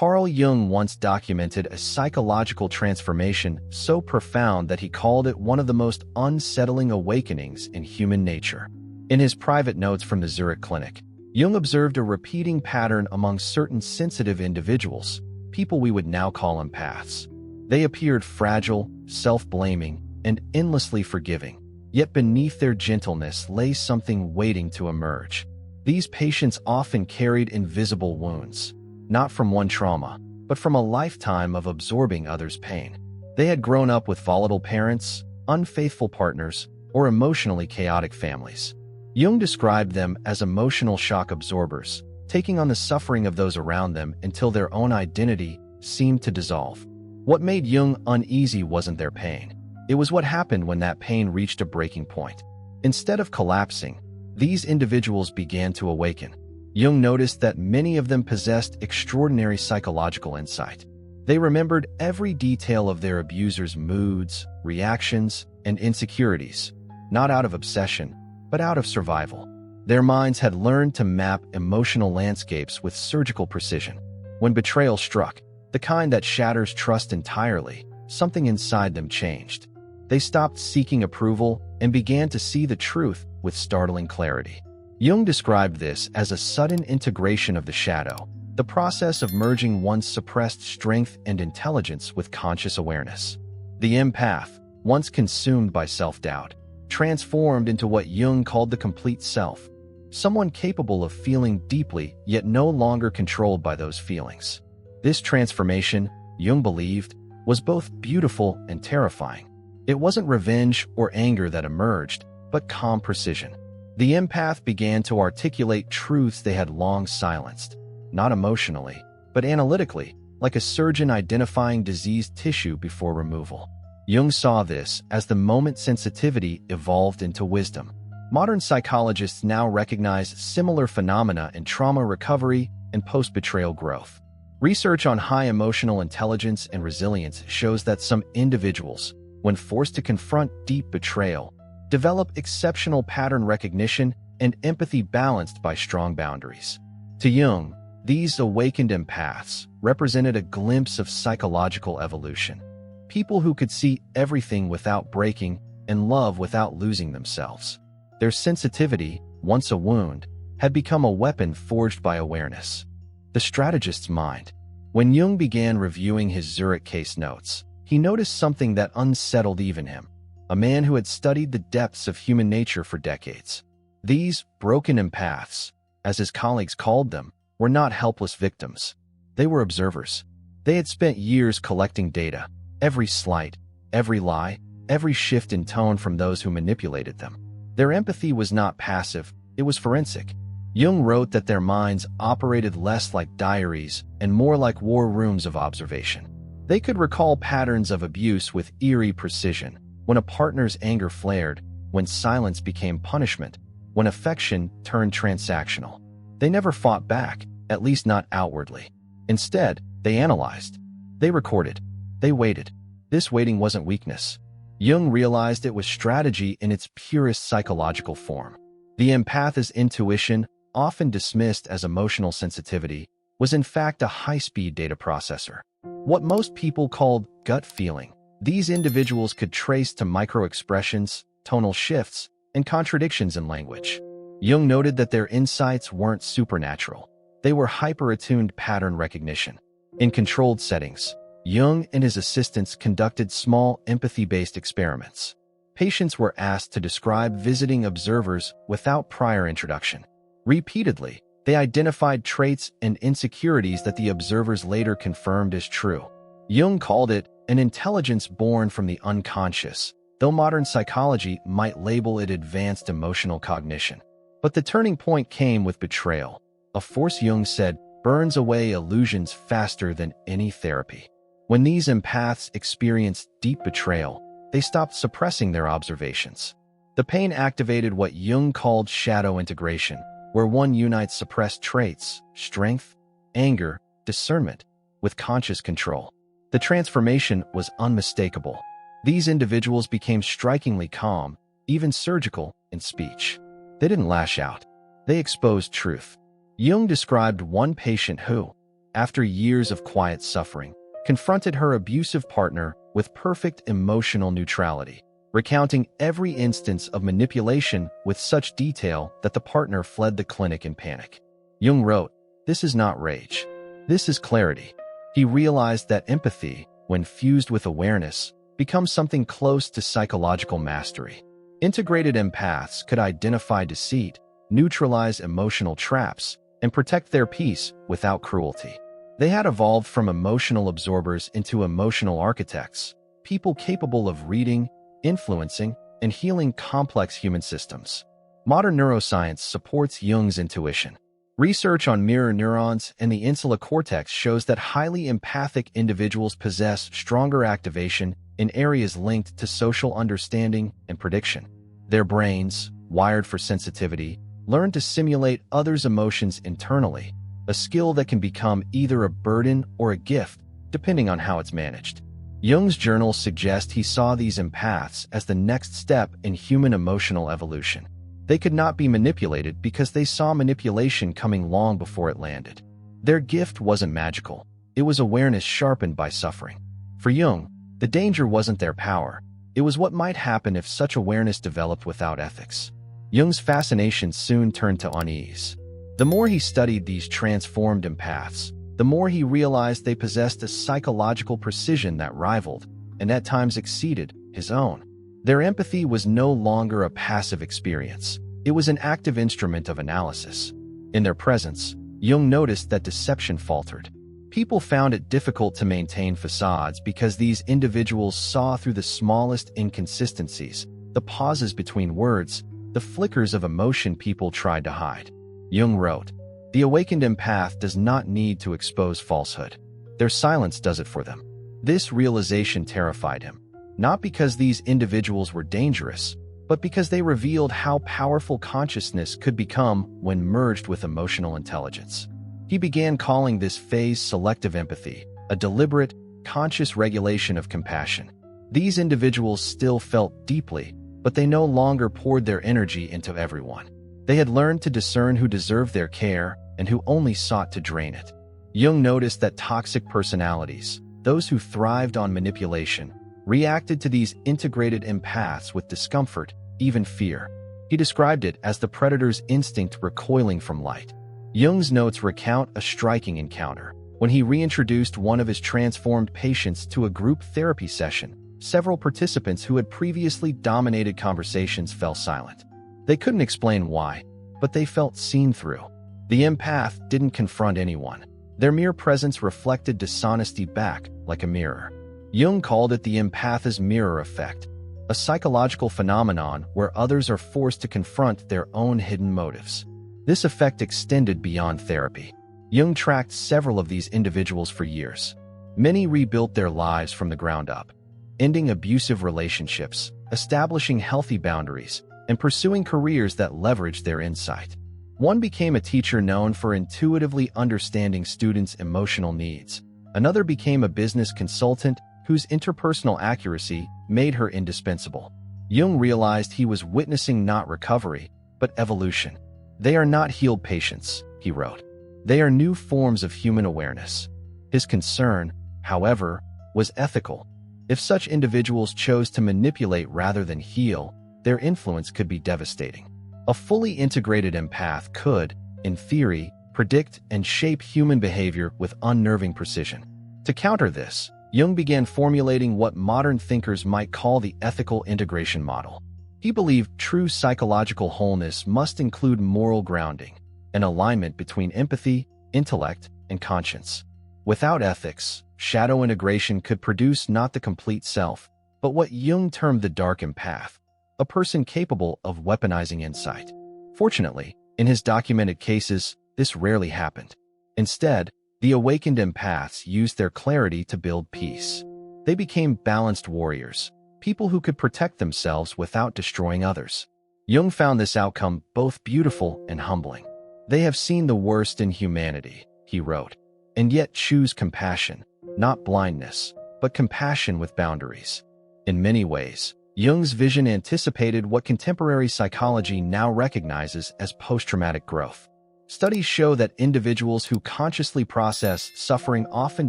Carl Jung once documented a psychological transformation so profound that he called it one of the most unsettling awakenings in human nature. In his private notes from the Zurich Clinic, Jung observed a repeating pattern among certain sensitive individuals, people we would now call empaths. They appeared fragile, self-blaming, and endlessly forgiving, yet beneath their gentleness lay something waiting to emerge. These patients often carried invisible wounds, not from one trauma, but from a lifetime of absorbing others' pain. They had grown up with volatile parents, unfaithful partners, or emotionally chaotic families. Jung described them as emotional shock absorbers, taking on the suffering of those around them until their own identity seemed to dissolve. What made Jung uneasy wasn't their pain. It was what happened when that pain reached a breaking point. Instead of collapsing, these individuals began to awaken. Jung noticed that many of them possessed extraordinary psychological insight. They remembered every detail of their abuser's moods, reactions, and insecurities, not out of obsession, but out of survival. Their minds had learned to map emotional landscapes with surgical precision. When betrayal struck, the kind that shatters trust entirely, something inside them changed. They stopped seeking approval and began to see the truth with startling clarity. Jung described this as a sudden integration of the shadow, the process of merging one's suppressed strength and intelligence with conscious awareness. The empath, once consumed by self-doubt, transformed into what Jung called the complete self, someone capable of feeling deeply yet no longer controlled by those feelings. This transformation, Jung believed, was both beautiful and terrifying. It wasn't revenge or anger that emerged, but calm precision. The empath began to articulate truths they had long silenced, not emotionally, but analytically, like a surgeon identifying diseased tissue before removal. Jung saw this as the moment sensitivity evolved into wisdom. Modern psychologists now recognize similar phenomena in trauma recovery and post-betrayal growth. Research on high emotional intelligence and resilience shows that some individuals, when forced to confront deep betrayal, develop exceptional pattern recognition and empathy balanced by strong boundaries. To Jung, these awakened empaths represented a glimpse of psychological evolution. People who could see everything without breaking and love without losing themselves. Their sensitivity, once a wound, had become a weapon forged by awareness. The strategist's mind. When Jung began reviewing his Zurich case notes, he noticed something that unsettled even him. A man who had studied the depths of human nature for decades. These broken empaths, as his colleagues called them, were not helpless victims. They were observers. They had spent years collecting data, every slight, every lie, every shift in tone from those who manipulated them. Their empathy was not passive, it was forensic. Jung wrote that their minds operated less like diaries and more like war rooms of observation. They could recall patterns of abuse with eerie precision, when a partner's anger flared, when silence became punishment, when affection turned transactional. They never fought back, at least not outwardly. Instead, they analyzed. They recorded. They waited. This waiting wasn't weakness. Jung realized it was strategy in its purest psychological form. The empath's intuition, often dismissed as emotional sensitivity, was in fact a high-speed data processor. What most people called gut feeling, these individuals could trace to micro-expressions, tonal shifts, and contradictions in language. Jung noted that their insights weren't supernatural. They were hyper-attuned pattern recognition. In controlled settings, Jung and his assistants conducted small empathy-based experiments. Patients were asked to describe visiting observers without prior introduction. Repeatedly, they identified traits and insecurities that the observers later confirmed as true. Jung called it an intelligence born from the unconscious, though modern psychology might label it advanced emotional cognition. But the turning point came with betrayal, a force Jung said burns away illusions faster than any therapy. When these empaths experienced deep betrayal, they stopped suppressing their observations. The pain activated what Jung called shadow integration, where one unites suppressed traits, strength, anger, discernment, with conscious control. The transformation was unmistakable. These individuals became strikingly calm, even surgical, in speech. They didn't lash out. They exposed truth. Jung described one patient who, after years of quiet suffering, confronted her abusive partner with perfect emotional neutrality, recounting every instance of manipulation with such detail that the partner fled the clinic in panic. Jung wrote, "This is not rage. This is clarity." He realized that empathy, when fused with awareness, becomes something close to psychological mastery. Integrated empaths could identify deceit, neutralize emotional traps, and protect their peace without cruelty. They had evolved from emotional absorbers into emotional architects, people capable of reading, influencing, and healing complex human systems. Modern neuroscience supports Jung's intuition. Research on mirror neurons and the insula cortex shows that highly empathic individuals possess stronger activation in areas linked to social understanding and prediction. Their brains, wired for sensitivity, learn to simulate others' emotions internally, a skill that can become either a burden or a gift, depending on how it's managed. Jung's journals suggest he saw these empaths as the next step in human emotional evolution. They could not be manipulated because they saw manipulation coming long before it landed. Their gift wasn't magical. It was awareness sharpened by suffering. For Jung, the danger wasn't their power. It was what might happen if such awareness developed without ethics. Jung's fascination soon turned to unease. The more he studied these transformed empaths, the more he realized they possessed a psychological precision that rivaled, and at times exceeded, his own. Their empathy was no longer a passive experience. It was an active instrument of analysis. In their presence, Jung noticed that deception faltered. People found it difficult to maintain facades because these individuals saw through the smallest inconsistencies, the pauses between words, the flickers of emotion people tried to hide. Jung wrote, "The awakened empath does not need to expose falsehood. Their silence does it for them." This realization terrified him, not because these individuals were dangerous, but because they revealed how powerful consciousness could become when merged with emotional intelligence. He began calling this phase selective empathy, a deliberate, conscious regulation of compassion. These individuals still felt deeply, but they no longer poured their energy into everyone. They had learned to discern who deserved their care and who only sought to drain it. Jung noticed that toxic personalities, those who thrived on manipulation, reacted to these integrated empaths with discomfort, even fear. He described it as the predator's instinct recoiling from light. Jung's notes recount a striking encounter. When he reintroduced one of his transformed patients to a group therapy session, several participants who had previously dominated conversations fell silent. They couldn't explain why, but they felt seen through. The empath didn't confront anyone. Their mere presence reflected dishonesty back like a mirror. Jung called it the empath's mirror effect, a psychological phenomenon where others are forced to confront their own hidden motives. This effect extended beyond therapy. Jung tracked several of these individuals for years. Many rebuilt their lives from the ground up, ending abusive relationships, establishing healthy boundaries, and pursuing careers that leveraged their insight. One became a teacher known for intuitively understanding students' emotional needs. Another became a business consultant whose interpersonal accuracy made her indispensable. Jung realized he was witnessing not recovery, but evolution. "They are not healed patients," he wrote. "They are new forms of human awareness." His concern, however, was ethical. If such individuals chose to manipulate rather than heal, their influence could be devastating. A fully integrated empath could, in theory, predict and shape human behavior with unnerving precision. To counter this, Jung began formulating what modern thinkers might call the ethical integration model. He believed true psychological wholeness must include moral grounding, an alignment between empathy, intellect, and conscience. Without ethics, shadow integration could produce not the complete self, but what Jung termed the dark empath, a person capable of weaponizing insight. Fortunately, in his documented cases, this rarely happened. Instead, the awakened empaths used their clarity to build peace. They became balanced warriors, people who could protect themselves without destroying others. Jung found this outcome both beautiful and humbling. "They have seen the worst in humanity," he wrote, "and yet choose compassion, not blindness, but compassion with boundaries." In many ways, Jung's vision anticipated what contemporary psychology now recognizes as post-traumatic growth. Studies show that individuals who consciously process suffering often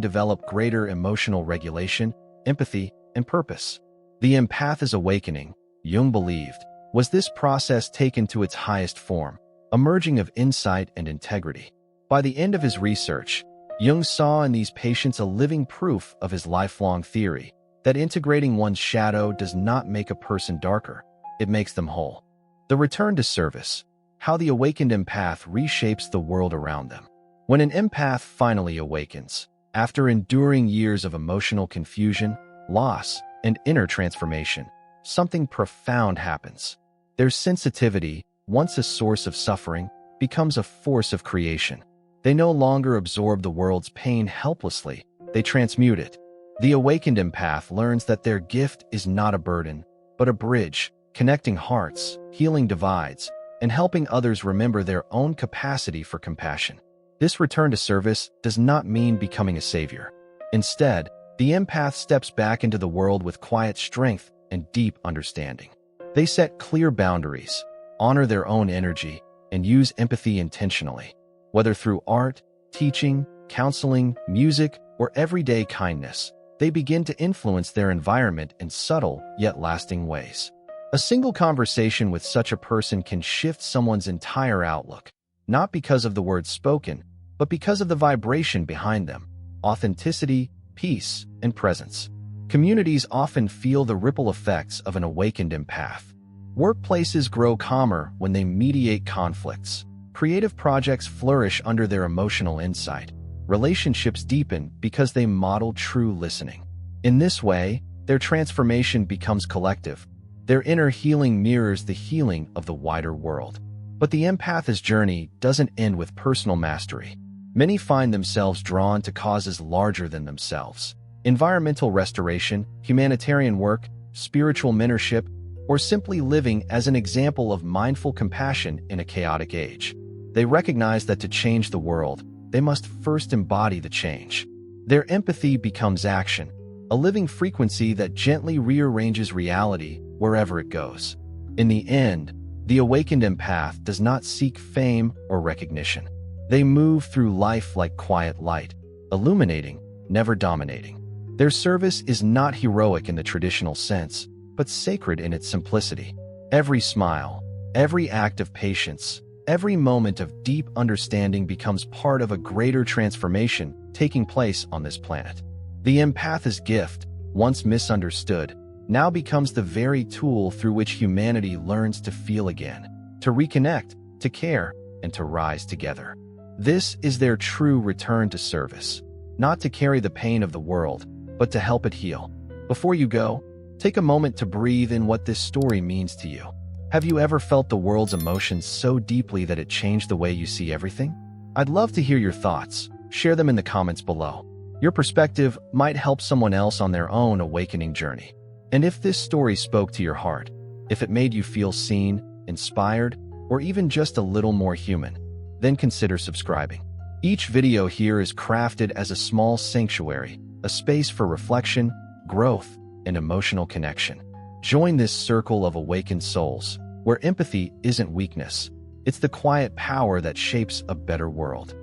develop greater emotional regulation, empathy, and purpose. The empath's awakening, Jung believed, was this process taken to its highest form, a merging of insight and integrity. By the end of his research, Jung saw in these patients a living proof of his lifelong theory that integrating one's shadow does not make a person darker, it makes them whole. The return to service, how the awakened empath reshapes the world around them. When an empath finally awakens, after enduring years of emotional confusion, loss, and inner transformation, something profound happens. Their sensitivity, once a source of suffering, becomes a force of creation. They no longer absorb the world's pain helplessly, they transmute it. The awakened empath learns that their gift is not a burden, but a bridge, connecting hearts, healing divides, and helping others remember their own capacity for compassion. This return to service does not mean becoming a savior. Instead, the empath steps back into the world with quiet strength and deep understanding. They set clear boundaries, honor their own energy, and use empathy intentionally. Whether through art, teaching, counseling, music, or everyday kindness, they begin to influence their environment in subtle yet lasting ways. A single conversation with such a person can shift someone's entire outlook, not because of the words spoken, but because of the vibration behind them, authenticity, peace, and presence. Communities often feel the ripple effects of an awakened empath. Workplaces grow calmer when they mediate conflicts. Creative projects flourish under their emotional insight. Relationships deepen because they model true listening. In this way, their transformation becomes collective. Their inner healing mirrors the healing of the wider world. But the empath's journey doesn't end with personal mastery. Many find themselves drawn to causes larger than themselves. Environmental restoration, humanitarian work, spiritual mentorship, or simply living as an example of mindful compassion in a chaotic age. They recognize that to change the world, they must first embody the change. Their empathy becomes action, a living frequency that gently rearranges reality wherever it goes. In the end, the awakened empath does not seek fame or recognition. They move through life like quiet light, illuminating, never dominating. Their service is not heroic in the traditional sense, but sacred in its simplicity. Every smile, every act of patience, every moment of deep understanding becomes part of a greater transformation taking place on this planet. The empath's gift, once misunderstood, now becomes the very tool through which humanity learns to feel again, to reconnect, to care, and to rise together. This is their true return to service, not to carry the pain of the world, but to help it heal. Before you go, take a moment to breathe in what this story means to you. Have you ever felt the world's emotions so deeply that it changed the way you see everything? I'd love to hear your thoughts. Share them in the comments below. Your perspective might help someone else on their own awakening journey. And if this story spoke to your heart, if it made you feel seen, inspired, or even just a little more human, then consider subscribing. Each video here is crafted as a small sanctuary, a space for reflection, growth, and emotional connection. Join this circle of awakened souls, where empathy isn't weakness, it's the quiet power that shapes a better world.